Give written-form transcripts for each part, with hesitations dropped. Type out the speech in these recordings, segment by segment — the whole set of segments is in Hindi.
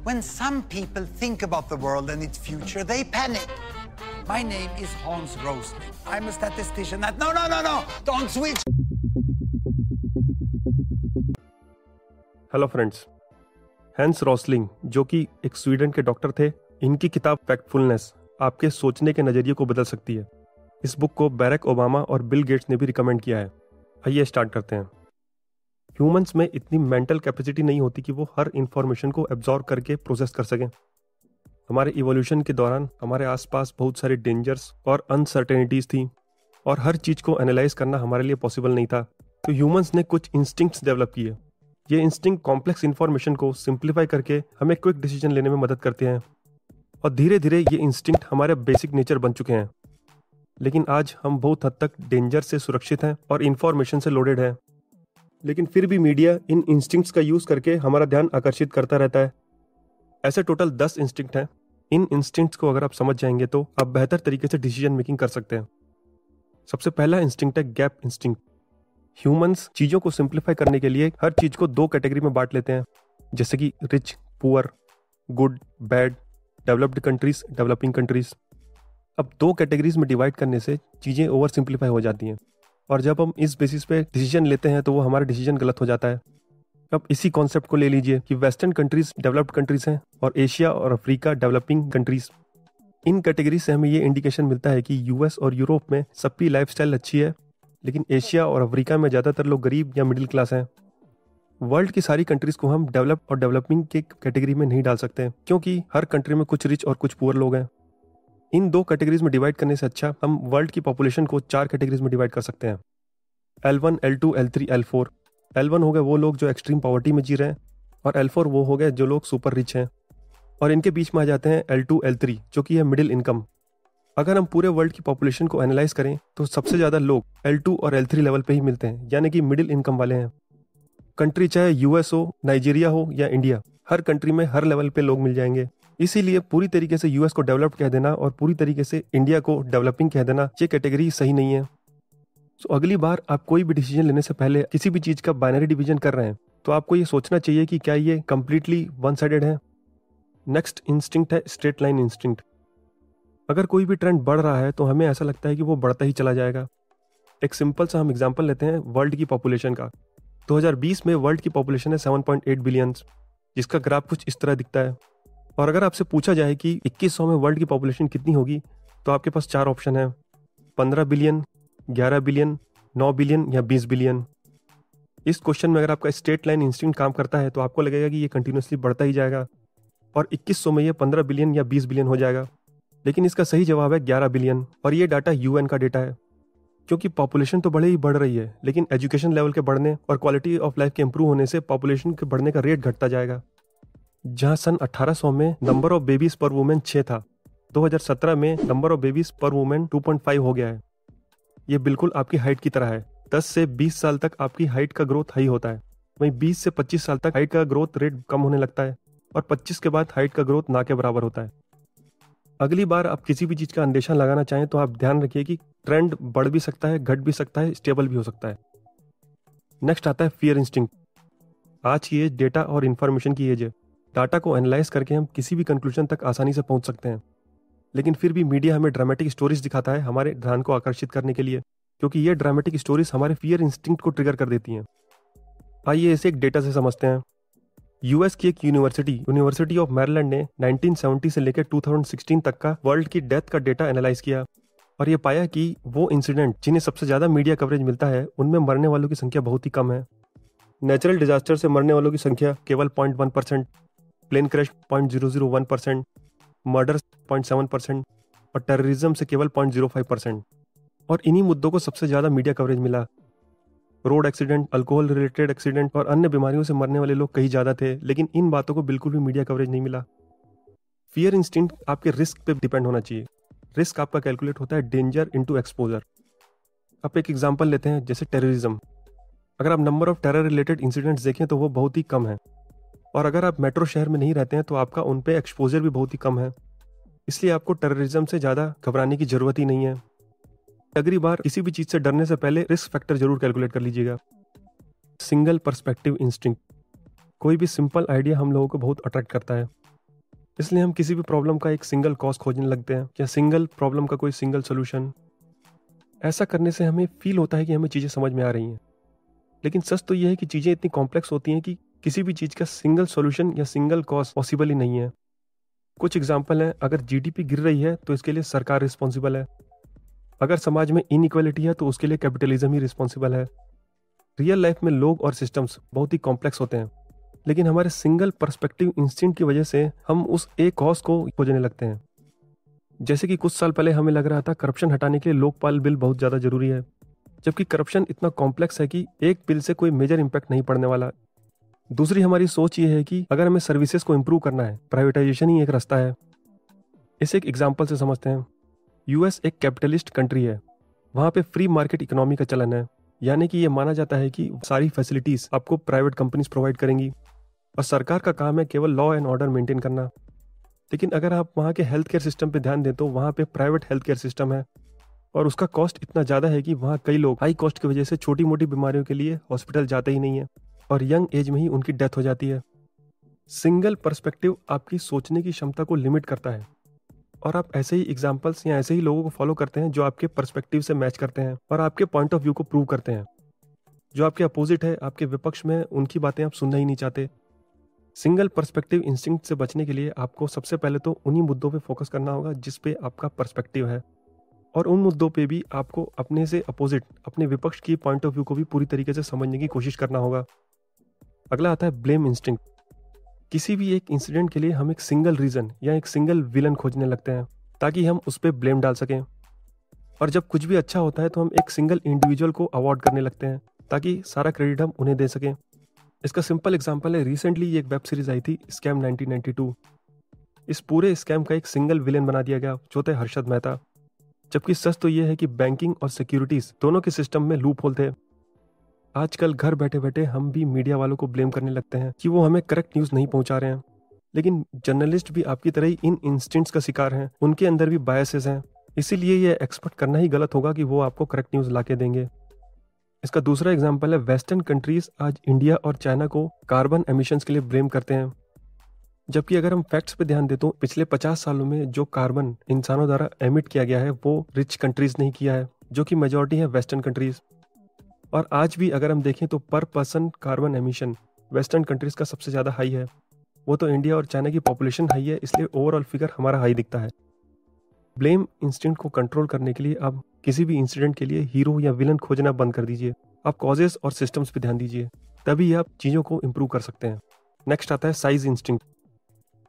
When some people think about the world and its future, they panic. My name is Hans Rosling. I'm a statistician. No, don't switch. Hello friends, Hans Rosling जो कि एक स्वीडन के डॉक्टर थे, इनकी किताब फैक्टफुलनेस आपके सोचने के नज़रिए को बदल सकती है। इस बुक को बैरक ओबामा और बिल गेट्स ने भी रिकमेंड किया है। आइए स्टार्ट करते हैं। ह्यूमंस में इतनी मेंटल कैपेसिटी नहीं होती कि वो हर इंफॉर्मेशन को एब्जॉर्ब करके प्रोसेस कर सकें। हमारे इवोल्यूशन के दौरान हमारे आसपास बहुत सारी डेंजर्स और अनसर्टेनिटीज थी और हर चीज़ को एनालाइज करना हमारे लिए पॉसिबल नहीं था। तो ह्यूमंस ने कुछ इंस्टिंक्ट्स डेवलप किए। ये इंस्टिंक्ट कॉम्प्लेक्स इन्फॉर्मेशन को सिंप्लीफाई करके हमें क्विक डिसीजन लेने में मदद करते हैं और धीरे धीरे ये इंस्टिंक्ट हमारे बेसिक नेचर बन चुके हैं। लेकिन आज हम बहुत हद तक डेंजर से सुरक्षित हैं और इन्फॉर्मेशन से लोडेड हैं। लेकिन फिर भी मीडिया इन इंस्टिंक्ट्स का यूज करके हमारा ध्यान आकर्षित करता रहता है। ऐसे टोटल 10 इंस्टिंक्ट हैं। इन इंस्टिंक्ट्स को अगर आप समझ जाएंगे तो आप बेहतर तरीके से डिसीजन मेकिंग कर सकते हैं। सबसे पहला इंस्टिंक्ट है गैप इंस्टिंक्ट। ह्यूमंस चीज़ों को सिंप्लीफाई करने के लिए हर चीज़ को 2 कैटेगरी में बांट लेते हैं, जैसे कि rich, poor, good, bad, developed countries, developing countries. अब 2 कैटेगरीज में डिवाइड करने से चीज़ें ओवर सिंप्लीफाई हो जाती हैं और जब हम इस बेसिस पे डिसीजन लेते हैं तो वो हमारा डिसीजन गलत हो जाता है। अब इसी कॉन्सेप्ट को ले लीजिए कि वेस्टर्न कंट्रीज डेवलप्ड कंट्रीज हैं और एशिया और अफ्रीका डेवलपिंग कंट्रीज। इन कैटेगरी से हमें ये इंडिकेशन मिलता है कि यूएस और यूरोप में सबकी लाइफस्टाइल अच्छी है, लेकिन एशिया और अफ्रीका में ज़्यादातर लोग गरीब या मिडिल क्लास हैं। वर्ल्ड की सारी कंट्रीज को हम डेवलप और डेवलपिंग के कैटेगरी में नहीं डाल सकते क्योंकि हर कंट्री में कुछ रिच और कुछ पुअर लोग हैं। इन 2 कैटेगरीज में डिवाइड करने से अच्छा हम वर्ल्ड की पॉपुलेशन को 4 कैटेगरीज में डिवाइड कर सकते हैं। L1, L2, L3, L4। L1 हो गए वो लोग जो एक्सट्रीम पॉवर्टी में जी रहे हैं और L4 वो हो गए जो लोग सुपर रिच हैं और इनके बीच में आ जाते हैं L2, L3 जो कि है मिडिल इनकम। अगर हम पूरे वर्ल्ड की पॉपुलेशन को एनालाइज करें तो सबसे ज़्यादा लोग L2 और L3 लेवल पे ही मिलते हैं, यानी कि मिडिल इनकम वाले हैं। कंट्री चाहे यूएस हो, नाइजीरिया हो या इंडिया, हर कंट्री में हर लेवल पे लोग मिल जाएंगे। इसीलिए पूरी तरीके से यूएस को डेवलप्ड कह देना और पूरी तरीके से इंडिया को डेवलपिंग कह देना, ये कैटेगरी सही नहीं है। तो अगली बार आप कोई भी डिसीजन लेने से पहले किसी भी चीज़ का बाइनरी डिवीजन कर रहे हैं तो आपको ये सोचना चाहिए कि क्या ये कंप्लीटली वन साइडेड है। नेक्स्ट इंस्टिंक्ट है स्ट्रेट लाइन इंस्टिंक्ट। अगर कोई भी ट्रेंड बढ़ रहा है तो हमें ऐसा लगता है कि वो बढ़ता ही चला जाएगा। एक सिंपल सा हम एग्जांपल लेते हैं वर्ल्ड की पॉपुलेशन का। 2020 में वर्ल्ड की पॉपुलेशन है 7.8 बिलियन, जिसका ग्राफ कुछ इस तरह दिखता है। और अगर आपसे पूछा जाए कि 2100 में वर्ल्ड की पॉपुलेशन कितनी होगी तो आपके पास 4 ऑप्शन है, 15 बिलियन, 11 बिलियन, 9 बिलियन या 20 बिलियन। इस क्वेश्चन में अगर आपका स्ट्रेट लाइन इंस्टिंक्ट काम करता है तो आपको लगेगा कि ये कंटिन्यूसली बढ़ता ही जाएगा और 2100 में ये 15 बिलियन या 20 बिलियन हो जाएगा। लेकिन इसका सही जवाब है 11 बिलियन और ये डाटा यूएन का डेटा है। क्योंकि पॉपुलेशन तो भले ही बढ़ रही है, लेकिन एजुकेशन लेवल के बढ़ने और क्वालिटी ऑफ लाइफ के इंप्रूव होने से पॉपुलेशन के बढ़ने का रेट घटता जाएगा। जहां सन 1800 में नंबर ऑफ बेबीज पर वुमेन 6 था, 2017 में नंबर ऑफ बेबीज पर वुमेन 2.5 हो गया है। ये बिल्कुल आपकी हाइट की तरह है। 10 से 20 साल तक आपकी हाइट का ग्रोथ हाई होता है, वहीं 20 से 25 साल तक हाइट का ग्रोथ रेट कम होने लगता है और 25 के बाद हाइट का ग्रोथ ना के बराबर होता है। अगली बार आप किसी भी चीज़ का अंदेशा लगाना चाहें तो आप ध्यान रखिए कि ट्रेंड बढ़ भी सकता है, घट भी सकता है, स्टेबल भी हो सकता है। नेक्स्ट आता है फियर इंस्टिंक्ट। आज की एज डेटा और इन्फॉर्मेशन की एज है। डाटा को एनालाइज करके हम किसी भी कंक्लूजन तक आसानी से पहुंच सकते हैं, लेकिन फिर भी मीडिया हमें ड्रामेटिक स्टोरीज दिखाता है हमारे ध्यान को आकर्षित करने के लिए, क्योंकि ये ड्रामेटिक स्टोरीज हमारे फियर इंस्टिंक्ट को ट्रिगर कर देती हैं। आइए इसे एक डेटा से समझते हैं। यूएस की एक यूनिवर्सिटी ऑफ मैरीलैंड ने 1970 से लेकर 2016 तक का वर्ल्ड की डेथ का डेटा एनालाइज किया और ये पाया कि वो इंसिडेंट जिन्हें सबसे ज्यादा मीडिया कवरेज मिलता है उनमें मरने वालों की संख्या बहुत ही कम है। नेचुरल डिजास्टर से मरने वालों की संख्या केवल 0.1%, प्लेन क्रैश 0.001%, मर्डर 0.7% और टेररिज्म से केवल 0.05%। और इन्हीं मुद्दों को सबसे ज्यादा मीडिया कवरेज मिला। Road accident, alcohol related accident और अन्य बीमारियों से मरने वाले लोग कहीं ज्यादा थे, लेकिन इन बातों को बिल्कुल भी मीडिया कवरेज नहीं मिला। फियर इंस्टिंक्ट आपके रिस्क पे डिपेंड होना चाहिए। रिस्क आपका कैलकुलेट होता है डेंजर इनटू एक्सपोजर। अब एक एग्जांपल लेते हैं, जैसे टेररिज्म। अगर आप number of terror related incidents देखें तो वो बहुत ही कम है और अगर आप मेट्रो शहर में नहीं रहते हैं तो आपका उन पे एक्सपोजर भी बहुत ही कम है। इसलिए आपको टेररिज्म से ज़्यादा घबराने की ज़रूरत ही नहीं है। अगली बार किसी भी चीज़ से डरने से पहले रिस्क फैक्टर जरूर कैलकुलेट कर लीजिएगा। Single perspective instinct. कोई भी सिंपल आइडिया हम लोगों को बहुत अट्रैक्ट करता है, इसलिए हम किसी भी प्रॉब्लम का एक सिंगल कॉज खोजने लगते हैं या सिंगल प्रॉब्लम का कोई सिंगल सोल्यूशन। ऐसा करने से हमें फील होता है कि हमें चीज़ें समझ में आ रही हैं, लेकिन सच तो यह है कि चीज़ें इतनी कॉम्प्लेक्स होती हैं कि किसी भी चीज़ का सिंगल सॉल्यूशन या सिंगल कॉज पॉसिबल ही नहीं है। कुछ एग्जाम्पल हैं, अगर जीडीपी गिर रही है तो इसके लिए सरकार रिस्पॉन्सिबल है। अगर समाज में इनइक्वालिटी है तो उसके लिए कैपिटलिज्म ही रिस्पॉन्सिबल है। रियल लाइफ में लोग और सिस्टम्स बहुत ही कॉम्प्लेक्स होते हैं, लेकिन हमारे सिंगल पर्सपेक्टिव इंस्टिंक्ट की वजह से हम उस एक कॉज को खोजने लगते हैं। जैसे कि कुछ साल पहले हमें लग रहा था करप्शन हटाने के लिए लोकपाल बिल बहुत ज़्यादा जरूरी है, जबकि करप्शन इतना कॉम्प्लेक्स है कि एक बिल से कोई मेजर इम्पैक्ट नहीं पड़ने वाला। दूसरी हमारी सोच ये है कि अगर हमें सर्विसेज को इम्प्रूव करना है, प्राइवेटाइजेशन ही एक रास्ता है। इसे एक एग्जाम्पल से समझते हैं। यूएस एक कैपिटलिस्ट कंट्री है, वहाँ पे फ्री मार्केट इकोनॉमी का चलन है, यानी कि ये माना जाता है कि सारी फैसिलिटीज आपको प्राइवेट कंपनीज प्रोवाइड करेंगी और सरकार का काम है केवल लॉ एंड ऑर्डर मेंटेन करना। लेकिन अगर आप वहाँ के हेल्थ केयर सिस्टम पे ध्यान दें तो वहाँ पे प्राइवेट हेल्थ केयर सिस्टम है और उसका कॉस्ट इतना ज़्यादा है कि वहाँ कई लोग हाई कॉस्ट की वजह से छोटी मोटी बीमारियों के लिए हॉस्पिटल जाते ही नहीं है और यंग एज में ही उनकी डेथ हो जाती है। सिंगल पर्सपेक्टिव आपकी सोचने की क्षमता को लिमिट करता है और आप ऐसे ही एग्जाम्पल्स या ऐसे ही लोगों को फॉलो करते हैं जो आपके पर्सपेक्टिव से मैच करते हैं और आपके पॉइंट ऑफ व्यू को प्रूव करते हैं। जो आपके अपोजिट है, आपके विपक्ष में, उनकी बातें आप सुनना ही नहीं चाहते। सिंगल पर्सपेक्टिव इंस्टिंक्ट से बचने के लिए आपको सबसे पहले तो उन्हीं मुद्दों पे फोकस करना होगा जिस पे आपका पर्सपेक्टिव है, और उन मुद्दों पे भी आपको अपने से अपोजिट, अपने विपक्ष की पॉइंट ऑफ व्यू को भी पूरी तरीके से समझने की कोशिश करना होगा। अगला आता है ब्लेम इंस्टिंक्ट। किसी भी एक इंसिडेंट के लिए हम एक सिंगल रीजन या एक सिंगल विलन खोजने लगते हैं ताकि हम उस पर ब्लेम डाल सकें, और जब कुछ भी अच्छा होता है तो हम एक सिंगल इंडिविजुअल को अवॉर्ड करने लगते हैं ताकि सारा क्रेडिट हम उन्हें दे सकें। इसका सिंपल एग्जांपल है, रिसेंटली एक वेब सीरीज आई थी स्कैम 1992। इस पूरे स्कैम का एक सिंगल विलेन बना दिया गया जो थे हर्षद मेहता, जबकि सच तो यह है कि बैंकिंग और सिक्योरिटीज दोनों के सिस्टम में लूप होल थे। आजकल घर बैठे बैठे हम भी मीडिया वालों को ब्लेम करने लगते हैं कि वो हमें करेक्ट न्यूज नहीं पहुंचा रहे हैं, लेकिन जर्नलिस्ट भी आपकी तरह ही इन इंस्टिंक्ट्स का शिकार हैं, उनके अंदर भी बायसेस हैं। इसीलिए ये एक्सपेक्ट करना ही गलत होगा कि वो आपको करेक्ट न्यूज लाके देंगे। इसका दूसरा एग्जाम्पल है, वेस्टर्न कंट्रीज आज इंडिया और चाइना को कार्बन एमिशंस के लिए ब्लेम करते हैं, जबकि अगर हम फैक्ट्स पे ध्यान दें तो पिछले 50 सालों में जो कार्बन इंसानों द्वारा एमिट किया गया है वो रिच कंट्रीज नहीं किया है, जो कि मेजॉरिटी है वेस्टर्न कंट्रीज। और आज भी अगर हम देखें तो पर person carbon emission western countries का सबसे ज़्यादा हाई है। वो तो इंडिया और चाइना की पॉपुलेशन हाई है, इसलिए ओवरऑल फिगर हमारा हाई दिखता है। ब्लेम इंस्टिंक्ट को कंट्रोल करने के लिए आप किसी भी इंसिडेंट के लिए हीरो या विलन खोजना बंद कर दीजिए। आप कॉजेस और सिस्टम्स पे ध्यान दीजिए, तभी आप चीज़ों को इम्प्रूव कर सकते हैं। नेक्स्ट आता है साइज इंस्टिंक्ट।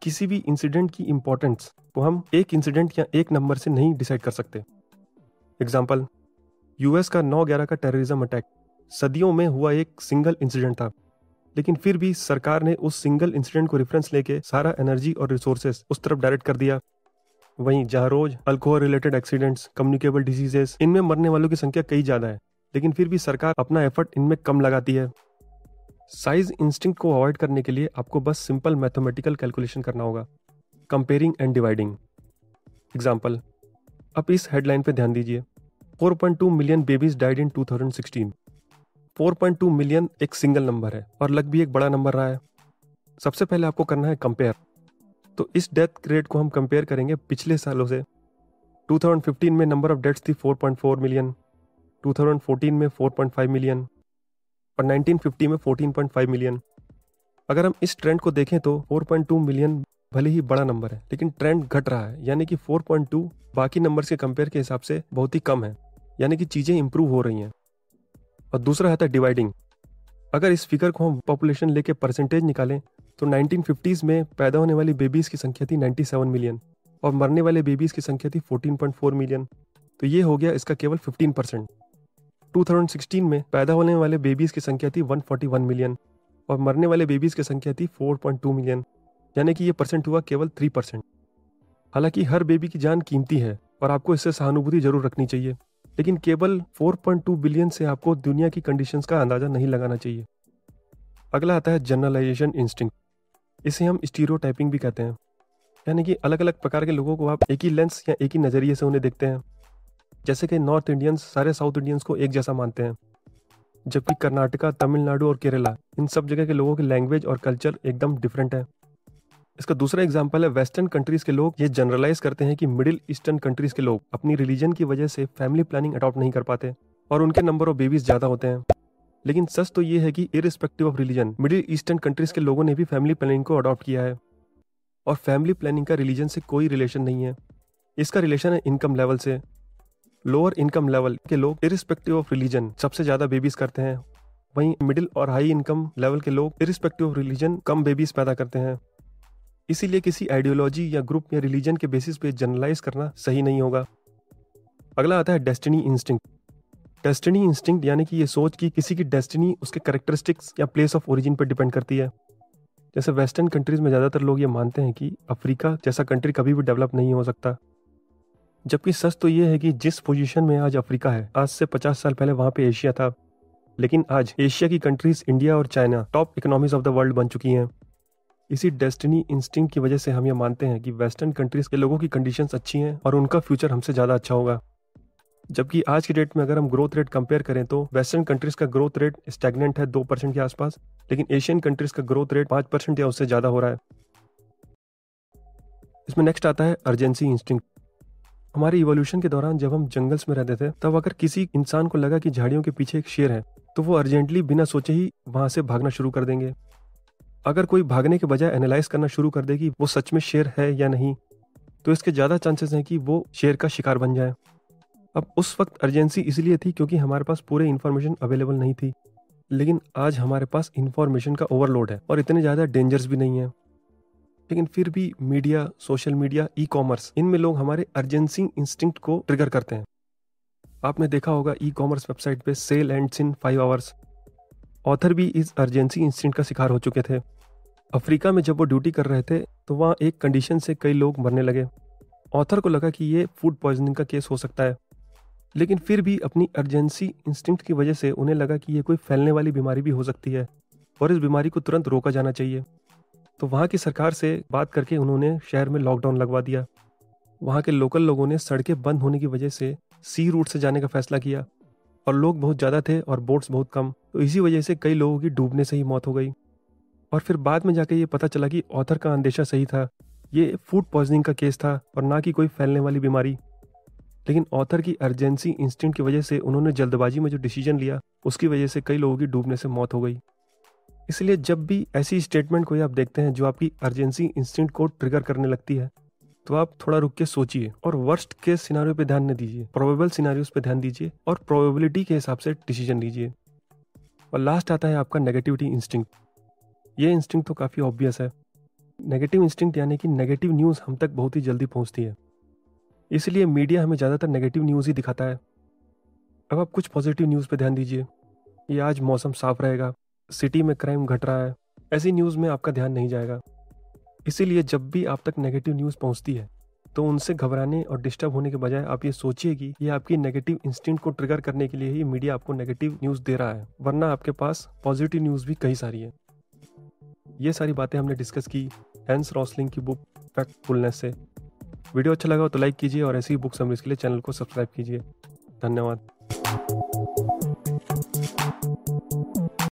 किसी भी इंसिडेंट की इंपॉर्टेंस को हम एक इंसिडेंट या एक नंबर से नहीं डिसाइड कर सकते। एग्जाम्पल, यूएस का 9/11 का टेररिज्म अटैक सदियों में हुआ एक सिंगल इंसिडेंट था, लेकिन फिर भी सरकार ने उस सिंगल इंसिडेंट को रेफरेंस लेके सारा एनर्जी और रिसोर्सेज उस तरफ डायरेक्ट कर दिया। वहीं जहाँ रोज alcohol related accidents, communicable diseases, इनमें मरने वालों की संख्या कई ज्यादा है, लेकिन फिर भी सरकार अपना एफर्ट इनमें कम लगाती है। साइज इंस्टिंक्ट को अवॉइड करने के लिए आपको बस सिंपल मैथमेटिकल कैलकुलेशन करना होगा, कंपेयरिंग एंड डिवाइडिंग। एग्जाम्पल, अब इस हेडलाइन पे ध्यान दीजिए, 4.2 million babies died in 2016। 4.2 million एक सिंगल नंबर है और लग भी एक बड़ा नंबर रहा है। सबसे पहले आपको करना है कंपेयर। तो इस डेथ रेट को हम कंपेयर करेंगे पिछले सालों से। 2015 में नंबर ऑफ डेथ्स थी 4.4 मिलियन, 2014 में 4.5 मिलियन और 1950 में 14.5 मिलियन। अगर हम इस ट्रेंड को देखें तो 4.2 मिलियन भले ही बड़ा नंबर है, लेकिन ट्रेंड घट रहा है, यानी कि 4.2 बाकी नंबर्स के कंपेयर के हिसाब से बहुत ही कम है, यानी कि चीज़ें इंप्रूव हो रही हैं। और दूसरा है डिवाइडिंग। अगर इस फिगर को हम पॉपुलेशन लेके परसेंटेज निकालें तो 1950s में पैदा होने वाली बेबीज की संख्या थी 97 मिलियन और मरने वाले बेबीज की संख्या थी 14.4 मिलियन, तो ये हो गया इसका केवल 15%। 2016 में पैदा होने वाले बेबीज की संख्या थी 141 मिलियन और मरने वाले बेबीज की संख्या थी 4.2 मिलियन, यानी कि ये परसेंट हुआ केवल 3%। हालांकि हर बेबी की जान कीमती है और आपको इससे सहानुभूति जरूर रखनी चाहिए, लेकिन केवल 4.2 बिलियन से आपको दुनिया की कंडीशंस का अंदाजा नहीं लगाना चाहिए। अगला आता है जनरलाइजेशन इंस्टिंक्ट। इसे हम स्टीरियोटाइपिंग भी कहते हैं, यानी कि अलग अलग प्रकार के लोगों को आप एक ही लेंस या एक ही नज़रिए से उन्हें देखते हैं। जैसे कि नॉर्थ इंडियंस सारे साउथ इंडियंस को एक जैसा मानते हैं, जबकि कर्नाटका, तमिलनाडु और केरला, इन सब जगह के लोगों की लैंग्वेज और कल्चर एकदम डिफरेंट है। इसका दूसरा एग्जाम्पल है वेस्टर्न कंट्रीज के लोग ये जनरलाइज करते हैं कि मिडिल ईस्टर्न कंट्रीज के लोग अपनी रिलीजन की वजह से फैमिली प्लानिंग अडॉप्ट नहीं कर पाते और उनके नंबर ऑफ बेबीज ज्यादा होते हैं। लेकिन सच तो ये है कि irrespective of religion middle eastern countries के लोगों ने भी फैमिली प्लानिंग को अडॉप्ट किया है और फैमिली प्लानिंग का रिलीजन से कोई रिलेशन नहीं है। इसका रिलेशन है इनकम लेवल से। लोअर इनकम लेवल के लोग इरिस्पेक्टिव ऑफ रिलीजन सबसे ज्यादा बेबीज करते हैं, वहीं मिडिल और हाई इनकम लेवल के लोग irrespective of religion come babies पैदा करते हैं। इसीलिए किसी आइडियोलॉजी या ग्रुप या रिलीजन के बेसिस पे जनरलाइज करना सही नहीं होगा। अगला आता है डेस्टिनी इंस्टिंक्ट। डेस्टिनी इंस्टिंक्ट यानी कि ये सोच कि किसी की डेस्टिनी उसके कैरेक्टरिस्टिक्स या प्लेस ऑफ ओरिजिन पर डिपेंड करती है। जैसे वेस्टर्न कंट्रीज में ज़्यादातर लोग ये मानते हैं कि अफ्रीका जैसा कंट्री कभी भी डेवलप नहीं हो सकता, जबकि सच तो ये है कि जिस पोजीशन में आज अफ्रीका है, आज से 50 साल पहले वहाँ पे एशिया था। लेकिन आज एशिया की कंट्रीज इंडिया और China top economies of the world बन चुकी हैं। इसी डेस्टिनी इंस्टिंक्ट की वजह से हम ये मानते हैं कि वेस्टर्न कंट्रीज के लोगों की कंडीशंस अच्छी हैं और उनका फ्यूचर हमसे ज़्यादा अच्छा होगा। जबकि आज की डेट में अगर हम ग्रोथ रेट कंपेयर करें तो वेस्टर्न कंट्रीज का ग्रोथ रेट स्टैग्नेंट है 2% के आसपास, लेकिन एशियन कंट्रीज का ग्रोथ रेट 5% या उससे ज़्यादा हो रहा है। इसमें नेक्स्ट आता है अर्जेंसी इंस्टिंक्ट। हमारे इवोल्यूशन के दौरान जब हम जंगल्स में रहते थे, तब अगर किसी इंसान को लगा कि झाड़ियों के पीछे एक शेर है तो वो अर्जेंटली बिना सोचे ही वहां से भागना शुरू कर देंगे। अगर कोई भागने के बजाय एनालाइज करना शुरू कर दे कि वो सच में शेर है या नहीं, तो इसके ज़्यादा चांसेस हैं कि वो शेर का शिकार बन जाए। अब उस वक्त अर्जेंसी इसलिए थी क्योंकि हमारे पास पूरे इन्फॉर्मेशन अवेलेबल नहीं थी, लेकिन आज हमारे पास इन्फॉर्मेशन का ओवरलोड है और इतने ज़्यादा डेंजर्स भी नहीं है। लेकिन फिर भी media, social media, e commerce, इनमें लोग हमारे अर्जेंसी इंस्टिंक्ट को ट्रिगर करते हैं। आपने देखा होगा ई कॉमर्स वेबसाइट पे sale ends in 5 hours. Author भी इस अर्जेंसी इंस्टिंक्ट का शिकार हो चुके थे। अफ्रीका में जब वो ड्यूटी कर रहे थे तो वहाँ एक कंडीशन से कई लोग मरने लगे। ऑथर को लगा कि ये फूड पॉइजनिंग का केस हो सकता है, लेकिन फिर भी अपनी अर्जेंसी इंस्टिंक्ट की वजह से उन्हें लगा कि ये कोई फैलने वाली बीमारी भी हो सकती है और इस बीमारी को तुरंत रोका जाना चाहिए। तो वहाँ की सरकार से बात करके उन्होंने शहर में लॉकडाउन लगवा दिया। वहाँ के लोकल लोगों ने सड़कें बंद होने की वजह से सी रूट से जाने का फैसला किया और लोग बहुत ज़्यादा थे और बोट्स बहुत कम, तो इसी वजह से कई लोगों की डूबने से ही मौत हो गई। और फिर बाद में जाके ये पता चला कि ऑथर का अंदेशा सही था, ये फूड पॉइजनिंग का केस था और ना कि कोई फैलने वाली बीमारी। लेकिन ऑथर की अर्जेंसी इंस्टिंक्ट की वजह से उन्होंने जल्दबाजी में जो डिसीजन लिया, उसकी वजह से कई लोगों की डूबने से मौत हो गई। इसलिए जब भी ऐसी स्टेटमेंट कोई आप देखते हैं जो आपकी अर्जेंसी इंस्टिंक्ट को ट्रिगर करने लगती है, तो आप थोड़ा रुक के सोचिए और वर्स्ट केस सिनारियो पे ध्यान न दीजिए, प्रोबेबल सिनारियोस पे ध्यान दीजिए और प्रोबेबिलिटी के हिसाब से डिसीजन लीजिए। और लास्ट आता है आपका नेगेटिविटी इंस्टिंक्ट। ये इंस्टिंक्ट तो काफ़ी ऑब्वियस है। नेगेटिव इंस्टिंक्ट यानी कि नेगेटिव न्यूज़ हम तक बहुत ही जल्दी पहुंचती है, इसलिए मीडिया हमें ज़्यादातर नेगेटिव न्यूज़ ही दिखाता है। अब आप कुछ पॉजिटिव न्यूज़ पे ध्यान दीजिए। ये आज मौसम साफ रहेगा, सिटी में क्राइम घट रहा है, ऐसी न्यूज़ में आपका ध्यान नहीं जाएगा। इसीलिए जब भी आप तक नेगेटिव न्यूज़ पहुंचती है तो उनसे घबराने और डिस्टर्ब होने के बजाय आप ये सोचिए कि ये आपकी नेगेटिव इंस्टिंक्ट को ट्रिगर करने के लिए ही मीडिया आपको नेगेटिव न्यूज़ दे रहा है, वरना आपके पास पॉजिटिव न्यूज़ भी कई सारी है। ये सारी बातें हमने डिस्कस की हैंस रॉसलिंग की बुक फैक्टफुलनेस से। वीडियो अच्छा लगा तो लाइक कीजिए और ऐसी ही बुक समरीज के लिए चैनल को सब्सक्राइब कीजिए। धन्यवाद।